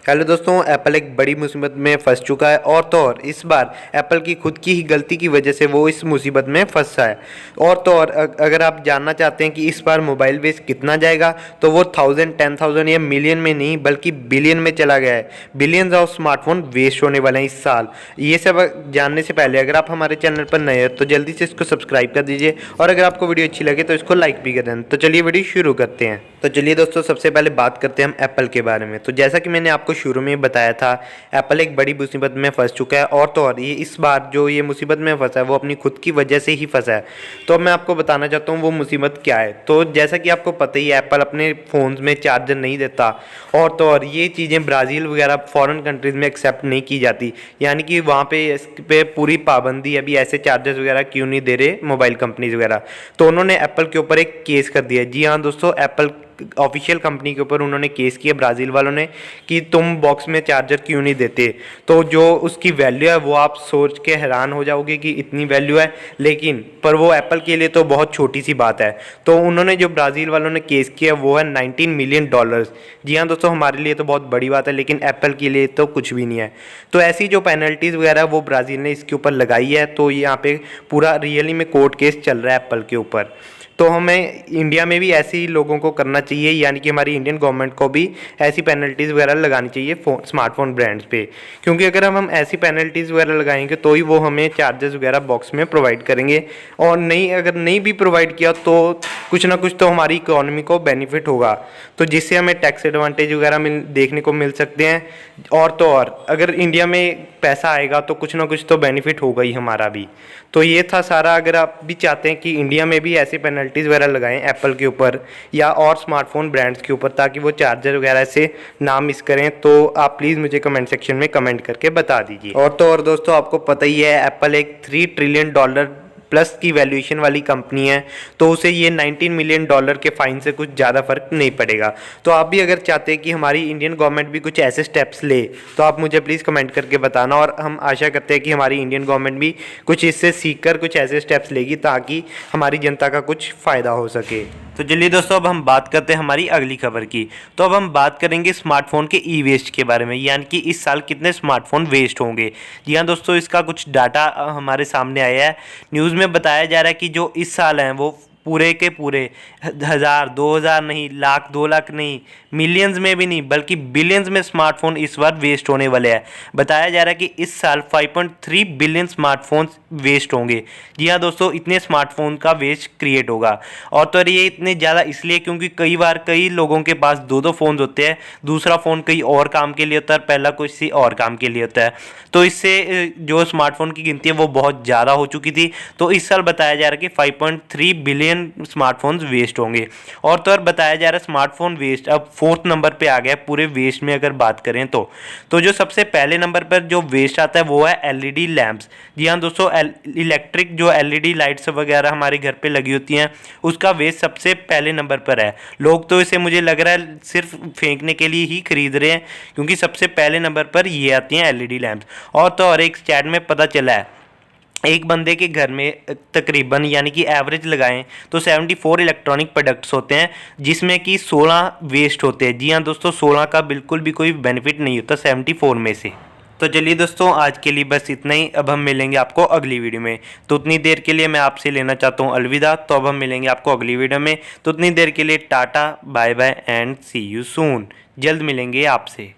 Hello दोस्तों, Apple एक बड़ी मुसीबत में फंस चुका है और तो और इस बार एप्पल की खुद की ही गलती की वजह से वो इस मुसीबत में फंसा है। और तो और अगर आप जानना चाहते हैं कि इस बार मोबाइल वेस्ट कितना जाएगा तो वो 1000 या मिलियन में नहीं बल्कि बिलियन में चला गया है। बिलियंस ऑफ स्मार्टफोन वेस्ट होने वाले हैं इस साल। ये सब जानने से पहले अगर आप हमारे चैनल पर नए हो तो जल्दी से इसको सब्सक्राइब कर दीजिए और अगर आपको वीडियो अच्छी लगे तो इसको लाइक भी कर दें। तो चलिए वीडियो शुरू करते हैं। तो चलिए दोस्तों, सबसे पहले बात करते हैं हम एप्पल के बारे में। तो जैसा कि मैंने आपको शुरू में बताया था, एप्पल एक बड़ी मुसीबत में फंस चुका है और तो और ये इस बार जो ये मुसीबत में फंसा है वो अपनी खुद की वजह से ही फंसा है। तो अब मैं आपको बताना चाहता हूँ वो मुसीबत क्या है। तो जैसा कि आपको पता ही है, एप्पल अपने फ़ोन्स में चार्जर नहीं देता और तो और ये चीज़ें ब्राज़ील वगैरह फॉरेन कंट्रीज़ में एक्सेप्ट नहीं की जाती, यानी कि वहाँ पे इस पे पूरी पाबंदी है। अभी ऐसे चार्जर्स वगैरह क्यों नहीं दे रहे मोबाइल कंपनीज वगैरह। तो उन्होंने एप्पल के ऊपर एक केस कर दिया। जी हाँ दोस्तों, एप्पल ऑफिशियल कंपनी के ऊपर उन्होंने केस किया ब्राज़ील वालों ने कि तुम बॉक्स में चार्जर क्यों नहीं देते। तो जो उसकी वैल्यू है वो आप सोच के हैरान हो जाओगे कि इतनी वैल्यू है, लेकिन पर वो एप्पल के लिए तो बहुत छोटी सी बात है। तो उन्होंने जो ब्राज़ील वालों ने केस किया वो है $19 मिलियन। जी हाँ दोस्तों, हमारे लिए तो बहुत बड़ी बात है लेकिन एप्पल के लिए तो कुछ भी नहीं है। तो ऐसी जो पेनल्टीज़ वगैरह वो ब्राज़ील ने इसके ऊपर लगाई है। तो यहाँ पे पूरा रियली में कोर्ट केस चल रहा है एप्पल के ऊपर। तो हमें इंडिया में भी ऐसे ही लोगों को करना चाहिए, यानी कि हमारी इंडियन गवर्नमेंट को भी ऐसी पेनल्टीज़ वगैरह लगानी चाहिए स्मार्टफोन ब्रांड्स पे। क्योंकि अगर हम ऐसी पेनल्टीज़ वगैरह लगाएंगे तो ही वो हमें चार्जेस वगैरह बॉक्स में प्रोवाइड करेंगे। और नहीं, अगर नहीं भी प्रोवाइड किया तो कुछ ना कुछ तो हमारी इकोनॉमी को बेनिफिट होगा, तो जिससे हमें टैक्स एडवांटेज वगैरह देखने को मिल सकते हैं। और तो और अगर इंडिया में पैसा आएगा तो कुछ ना कुछ तो बेनिफिट होगा ही हमारा भी। तो ये था सारा। अगर आप भी चाहते हैं कि इंडिया में भी ऐसी पेनल्टीज़ वगैरह लगाएं एप्पल के ऊपर या और स्मार्टफोन ब्रांड्स के ऊपर ताकि वो चार्जर वगैरह से ना मिस करें, तो आप प्लीज़ मुझे कमेंट सेक्शन में कमेंट करके बता दीजिए। और तो और दोस्तों, आपको पता ही है एप्पल एक $3 ट्रिलियन प्लस की वैल्यूएशन वाली कंपनी है, तो उसे ये $19 मिलियन के फ़ाइन से कुछ ज़्यादा फर्क नहीं पड़ेगा। तो आप भी अगर चाहते हैं कि हमारी इंडियन गवर्नमेंट भी कुछ ऐसे स्टेप्स ले तो आप मुझे प्लीज़ कमेंट करके बताना, और हम आशा करते हैं कि हमारी इंडियन गवर्नमेंट भी कुछ इससे सीख कर कुछ ऐसे स्टेप्स लेगी ताकि हमारी जनता का कुछ फ़ायदा हो सके। तो चलिए दोस्तों, अब हम बात करते हैं हमारी अगली खबर की। तो अब हम बात करेंगे स्मार्टफोन के ई वेस्ट के बारे में, यानी कि इस साल कितने स्मार्टफोन वेस्ट होंगे। जी हाँ दोस्तों, इसका कुछ डाटा हमारे सामने आया है। न्यूज़ में बताया जा रहा है कि जो इस साल हैं वो पूरे के पूरे 1000 2000 नहीं, लाख 2 लाख नहीं, मिलियंस में भी नहीं बल्कि बिलियंस में स्मार्टफोन इस बार वेस्ट होने वाले हैं। बताया जा रहा है कि इस साल 5.3 बिलियन स्मार्टफोन्स वेस्ट होंगे। जी हाँ दोस्तों, इतने स्मार्टफोन का वेस्ट क्रिएट होगा। और तो ये इतने ज़्यादा इसलिए क्योंकि कई बार कई लोगों के पास दो दो फ़ोन होते हैं। दूसरा फ़ोन कई और काम के लिए होता है, पहला किसी और काम के लिए होता है। तो इससे जो स्मार्टफोन की गिनती है वो बहुत ज़्यादा हो चुकी थी। तो इस साल बताया जा रहा है कि 5.3 बिलियन स्मार्टफोन्स वेस्ट होंगे। और तो और बताया जा रहा है स्मार्टफोन वेस्ट अब 4th नंबर पे आ गया पूरे वेस्ट में अगर बात करें तो जो सबसे पहले नंबर पर जो वेस्ट आता है वो है एलईडी लैंप्स। जी हाँ दोस्तों, इलेक्ट्रिक जो एलईडी लाइट्स वगैरह हमारे घर पे लगी होती हैं उसका वेस्ट सबसे पहले नंबर पर है। लोग तो इसे मुझे लग रहा है सिर्फ फेंकने के लिए ही खरीद रहे हैं, क्योंकि सबसे पहले नंबर पर ये आती हैं एलईडी लैंप्स। और तो और एक चैट में पता चला है एक बंदे के घर में तकरीबन यानी कि एवरेज लगाएं तो 74 इलेक्ट्रॉनिक प्रोडक्ट्स होते हैं, जिसमें कि 16 वेस्ट होते हैं। जी हाँ दोस्तों, 16 का बिल्कुल भी कोई बेनिफिट नहीं होता 74 में से। तो चलिए दोस्तों, आज के लिए बस इतना ही। अब हम मिलेंगे आपको अगली वीडियो में, तो उतनी देर के लिए मैं आपसे लेना चाहता हूँ अलविदा। तो अब हम मिलेंगे आपको अगली वीडियो में, तो उतनी देर के लिए tata bye bye and see you soon. जल्द मिलेंगे आपसे।